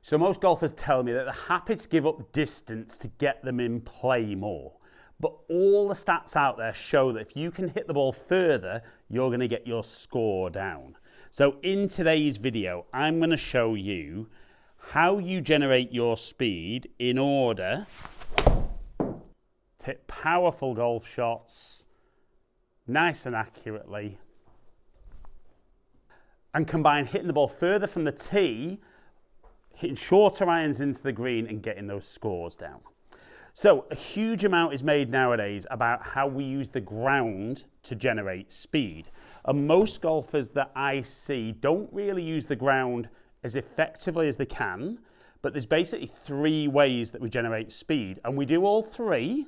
So most golfers tell me that they're happy to give up distance to get them in play more. But all the stats out there show that if you can hit the ball further, you're going to get your score down. So in today's video, I'm going to show you how you generate your speed in order to hit powerful golf shots nice and accurately and combine hitting the ball further from the tee, hitting shorter irons into the green and getting those scores down. So a huge amount is made nowadays about how we use the ground to generate speed. And most golfers that I see don't really use the ground as effectively as they can, but there's basically three ways that we generate speed. And we do all three,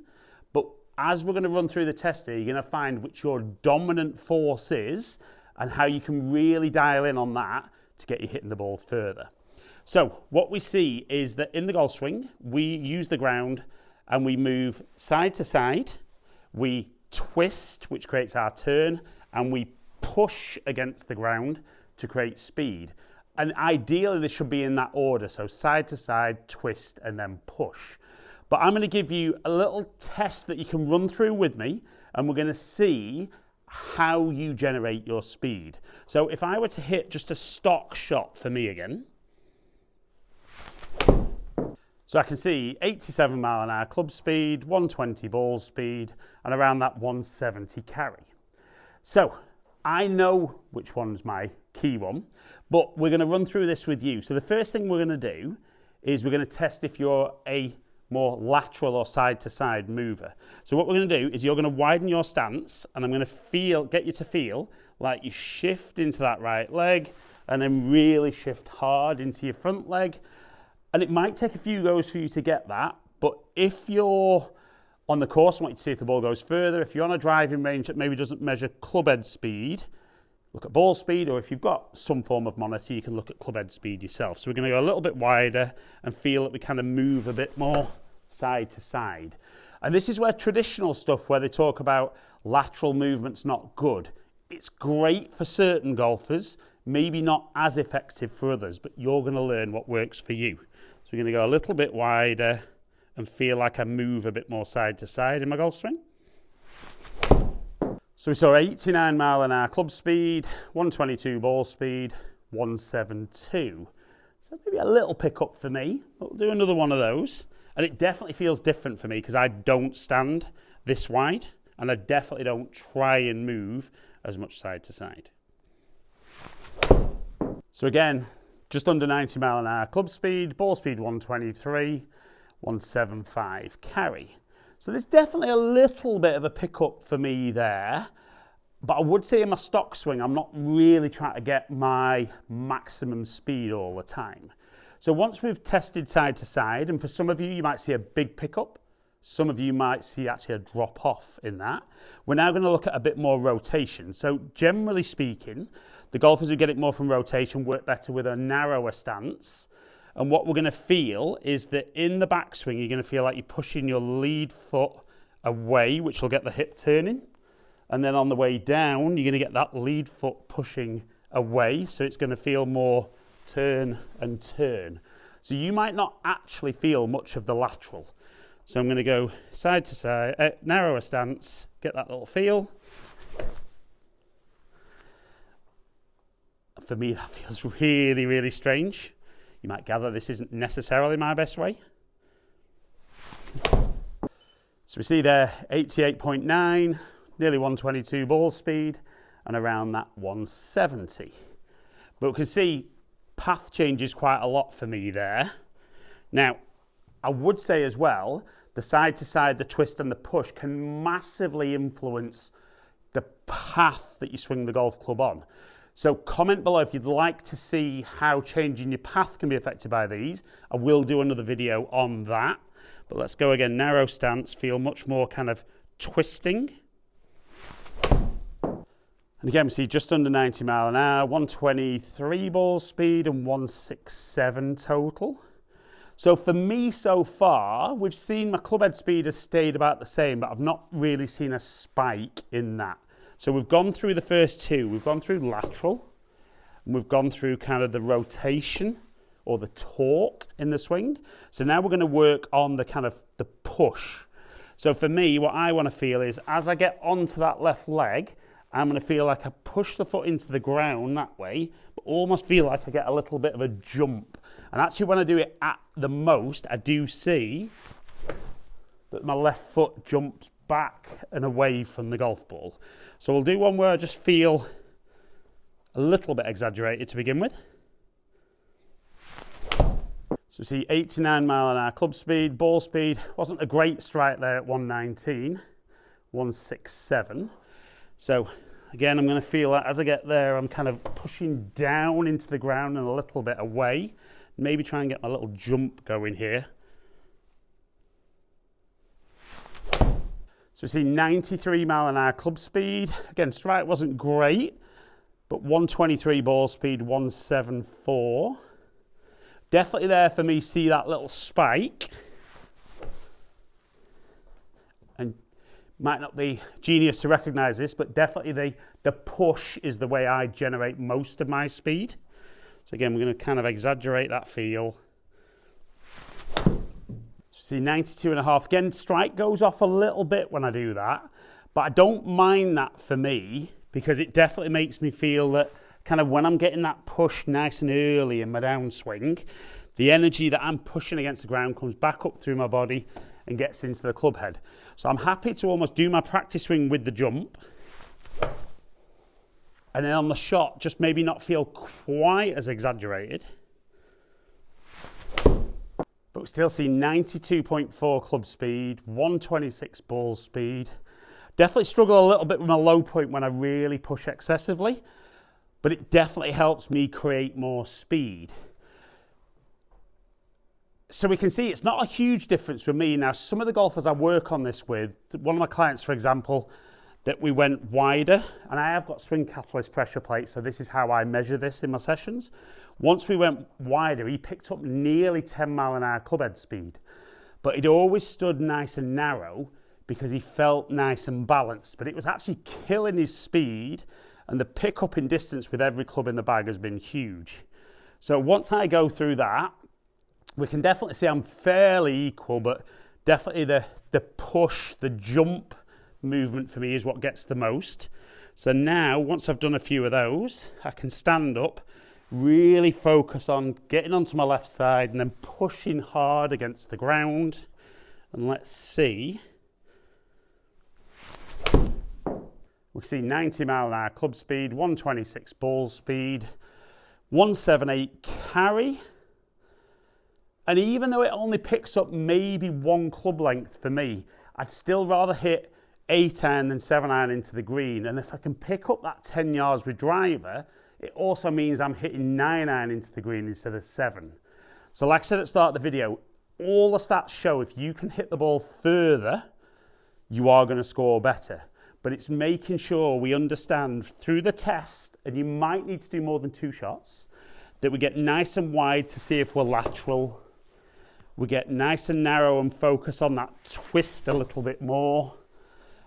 but as we're going to run through the test here, you're going to find which your dominant force is and how you can really dial in on that to get you hitting the ball further. So what we see is that in the golf swing, we use the ground and we move side to side, we twist, which creates our turn, and we push against the ground to create speed. And ideally, this should be in that order. So side to side, twist, and then push. But I'm going to give you a little test that you can run through with me, and we're going to see how you generate your speed. So if I were to hit just a stock shot for me again, so I can see 87 mile an hour club speed, 120 ball speed, and around that 170 carry. So I know which one's my key one, but we're going to run through this with you. So the first thing we're going to do is we're going to test if you're a more lateral or side to side mover. So what we're going to do is you're going to widen your stance, and I'm going to get you to feel like you shift into that right leg and then really shift hard into your front leg. And it might take a few goes for you to get that, but if you're on the course, I want you to see if the ball goes further. If you're on a driving range that maybe doesn't measure club head speed, look at ball speed, or if you've got some form of monitor, you can look at club head speed yourself. So we're going to go a little bit wider and feel that we kind of move a bit more side to side. And this is where traditional stuff, where they talk about lateral movement's not good. It's great for certain golfers, maybe not as effective for others, but you're going to learn what works for you. So we're going to go a little bit wider and feel like I move a bit more side to side in my golf swing. So we saw 89 mile an hour club speed, 122 ball speed, 172. So maybe a little pickup for me. We'll do another one of those. And it definitely feels different for me because I don't stand this wide and I definitely don't try and move as much side to side. So again, just under 90 mile an hour club speed, ball speed 123, 175 carry. So there's definitely a little bit of a pickup for me there, but I would say in my stock swing, I'm not really trying to get my maximum speed all the time. So once we've tested side to side, and for some of you, you might see a big pickup. Some of you might see actually a drop off in that. We're now going to look at a bit more rotation. So generally speaking, the golfers who get it more from rotation work better with a narrower stance. And what we're going to feel is that in the backswing, you're going to feel like you're pushing your lead foot away, which will get the hip turning. And then on the way down, you're going to get that lead foot pushing away. So it's going to feel more turn and turn. So you might not actually feel much of the lateral. So I'm going to go side to side, narrower stance, get that little feel. For me, that feels really, really strange. You might gather this isn't necessarily my best way. So we see there 88.9, nearly 122 ball speed, and around that 170. But we can see path changes quite a lot for me there. Now, I would say as well, the side to side, the twist and the push can massively influence the path that you swing the golf club on. So comment below if you'd like to see how changing your path can be affected by these. I will do another video on that. But let's go again, narrow stance, feel much more kind of twisting. And again, we see just under 90 mile an hour, 123 ball speed and 167 total. So for me so far, we've seen my club head speed has stayed about the same, but I've not really seen a spike in that. So we've gone through the first two. We've gone through lateral, and we've gone through kind of the rotation, or the torque in the swing. So now we're going to work on the kind of the push. So for me, what I want to feel is as I get onto that left leg, I'm going to feel like I push the foot into the ground that way, but almost feel like I get a little bit of a jump. And actually when I do it at the most, I do see that my left foot jumps back and away from the golf ball. So we'll do one where I just feel a little bit exaggerated to begin with. So see 89 mile an hour club speed, ball speed, wasn't a great strike there at 119, 167. So again, I'm going to feel that as I get there, I'm kind of pushing down into the ground and a little bit away. Maybe try and get my little jump going here. So see 93 mile an hour club speed. Again, strike wasn't great, but 123 ball speed, 174. Definitely there for me, see that little spike. And might not be genius to recognize this, but definitely the push is the way I generate most of my speed. So again, we're going to kind of exaggerate that feel. So see 92.5. Again, strike goes off a little bit when I do that, but I don't mind that for me because it definitely makes me feel that kind of when I'm getting that push nice and early in my downswing, the energy that I'm pushing against the ground comes back up through my body and gets into the club head. So I'm happy to almost do my practice swing with the jump. And then on the shot, just maybe not feel quite as exaggerated. But we still see 92.4 club speed, 126 ball speed. Definitely struggle a little bit with my low point when I really push excessively, but it definitely helps me create more speed. So we can see it's not a huge difference for me. Now, some of the golfers I work on this with, one of my clients, for example, that we went wider, and I have got swing catalyst pressure plates, so this is how I measure this in my sessions. Once we went wider, he picked up nearly 10 mile an hour club head speed, but he'd always stood nice and narrow because he felt nice and balanced, but it was actually killing his speed, and the pickup in distance with every club in the bag has been huge. So once I go through that, we can definitely see I'm fairly equal, but definitely the push, the jump movement for me is what gets the most. So now, once I've done a few of those, I can stand up, really focus on getting onto my left side and then pushing hard against the ground. And let's see. We see 90 mile an hour club speed, 126 ball speed, 178 carry. And even though it only picks up maybe one club length for me, I'd still rather hit 8-iron than 7-iron into the green. And if I can pick up that 10 yards with driver, it also means I'm hitting 9-iron into the green instead of 7. So like I said at the start of the video, all the stats show if you can hit the ball further, you are going to score better. But it's making sure we understand through the test, and you might need to do more than 2 shots, that we get nice and wide to see if we're lateral. We get nice and narrow and focus on that twist a little bit more.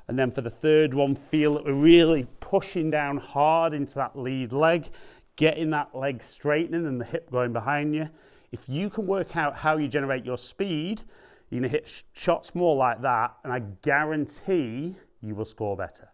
And then for the third one, feel that we're really pushing down hard into that lead leg, getting that leg straightening and the hip going behind you. If you can work out how you generate your speed, you're going to hit shots more like that, and I guarantee you will score better.